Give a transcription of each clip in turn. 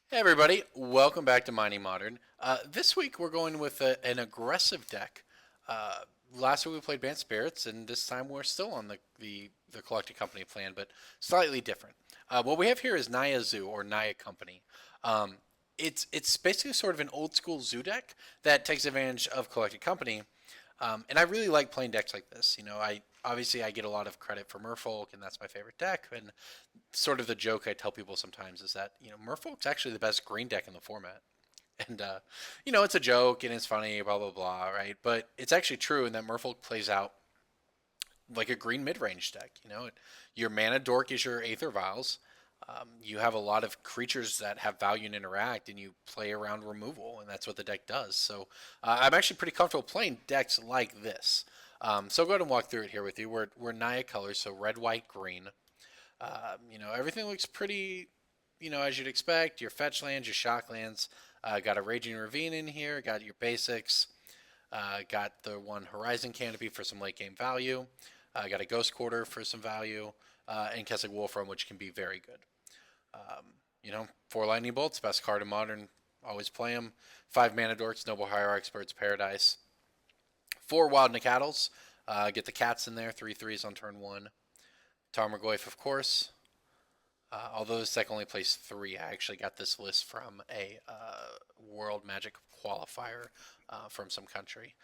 Hey everybody, welcome back to Mining Modern. This week we're going with an aggressive deck. Uh, Last week we played Banned Spirits, and this time we're still on the Collected Company plan, but slightly different. What we have here is Naya Zoo, or Naya Company. Um, it's basically sort of an old school zoo deck that takes advantage of Collected Company, and I really like playing decks like this. I obviously I get a lot of credit for Merfolk, and that's my favorite deck. And sort of the joke I tell people sometimes is that Merfolk's actually the best green deck in the format. And it's a joke and it's funny, blah blah blah, right? But it's actually true in that Merfolk plays out like a green mid-range deck. Your mana dork is your Aether Vials. You have a lot of creatures that have value and interact, and you play around removal, and that's what the deck does. So I'm actually pretty comfortable playing decks like this. So I'll go ahead and walk through it here with you. We're Naya colors, so red, white, green. Everything looks pretty, as you'd expect. Your fetch lands, your shock lands. Got a Raging Ravine in here. Got your basics. Got the one Horizon Canopy for some late game value. Got a Ghost Quarter for some value. And Kessig Wolfram, which can be very good. Four Lightning Bolts, best card in Modern. Always play them. Five Mana Dorks, Noble Hierarchs, Birds of Paradise. Four Wild Nacatls. Get the cats in there. 3/3s on turn one. Tarmogoyf, of course. Although this deck only plays three, I actually got this list from a World Magic qualifier from some country.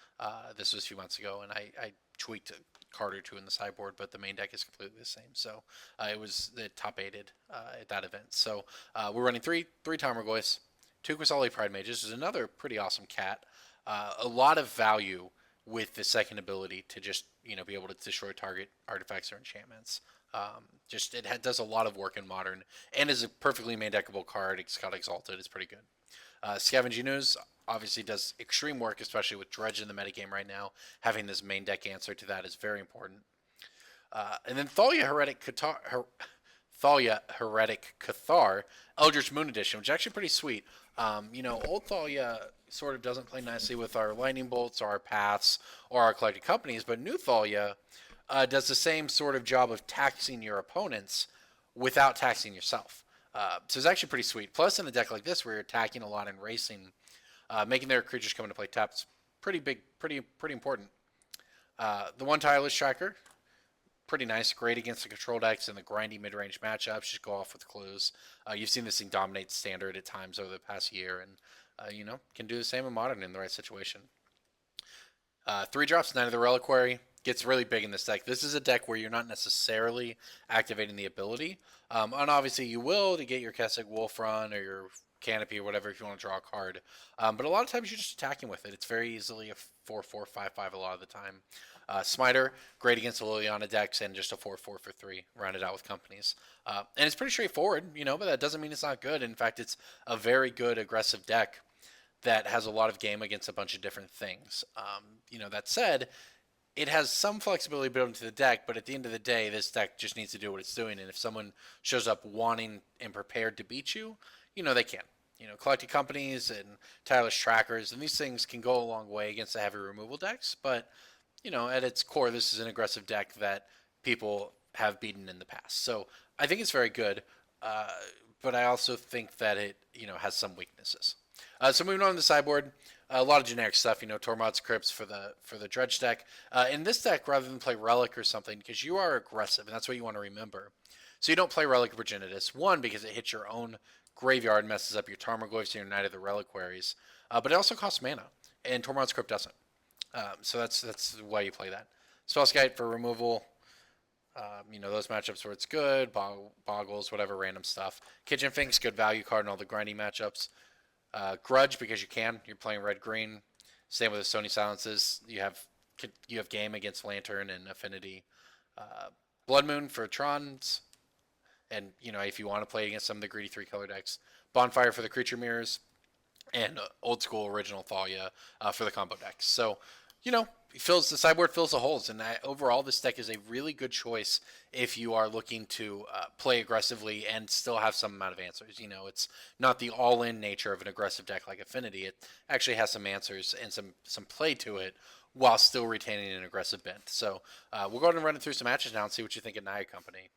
This was a few months ago, and I tweaked a card or two in the sideboard, but the main deck is completely the same. So it was the top aided at that event. So we're running three Tarmogoyfs, two Quasali Pride Mages. Is another pretty awesome cat. A lot of value with the second ability to just be able to destroy target artifacts or enchantments. Just does a lot of work in Modern and is a perfectly main deckable card. It's got Exalted. It's pretty good. Scavenging Ooze obviously does extreme work, especially with Dredge in the metagame right now. Having this main deck answer to that is very important. And then Thalia Heretic Cathar, Eldritch Moon Edition, which is actually pretty sweet. Old Thalia sort of doesn't play nicely with our Lightning Bolts or our Paths or our Collected Companies, but New Thalia does the same sort of job of taxing your opponents without taxing yourself. So it's actually pretty sweet. Plus, in a deck like this, where you're attacking a lot and racing, making their creatures come into play taps, pretty big, pretty important. The one tireless tracker, pretty nice, great against the control decks and the grindy mid-range matchups. Just go off with clues. You've seen this thing dominate standard at times over the past year, and can do the same in Modern in the right situation. Three drops, Knight of the Reliquary gets really big in this deck. This is a deck where you're not necessarily activating the ability, and obviously you will to get your Kessig Wolf Run or your Canopy or whatever if you want to draw a card. But a lot of times you're just attacking with it. It's very easily a 4/4, 5/5 a lot of the time. Smiter, great against the Liliana decks, and just a 4/4 for 3, rounded out with companies. And it's pretty straightforward, but that doesn't mean it's not good. In fact, it's a very good aggressive deck that has a lot of game against a bunch of different things. That said, it has some flexibility built into the deck, but at the end of the day, this deck just needs to do what it's doing. And if someone shows up wanting and prepared to beat you, they can. Collected Companies and tireless trackers, and these things can go a long way against the heavy removal decks. But at its core, this is an aggressive deck that people have beaten in the past. So I think it's very good, but I also think that it has some weaknesses. So moving on to the sideboard, a lot of generic stuff. Tormod's Crypts for the Dredge deck. In this deck, rather than play Relic or something, because you are aggressive, and that's what you want to remember. So you don't play Relic of Progenitus. One, because it hits your own graveyard, messes up your Tarmogoyfs and your Knight of the Reliquaries. But it also costs mana, and Tormod's Crypt doesn't. So that's why you play that. Spellskite for removal. Those matchups where it's good, boggles, whatever random stuff. Kitchen Finks, good value card in all the grinding matchups. Grudge, because you can. You're playing red green. Same with the Stony Silences. You have game against Lantern and Affinity. Blood Moon for Trons, and if you want to play against some of the greedy 3-color decks. Bonfire for the creature mirrors, and old school original Thalia for the combo decks. So the sideboard fills the holes, and overall this deck is a really good choice if you are looking to play aggressively and still have some amount of answers. It's not the all-in nature of an aggressive deck like Affinity. It actually has some answers and some play to it while still retaining an aggressive bent. So we'll go ahead and run it through some matches now and see what you think of Naya Company.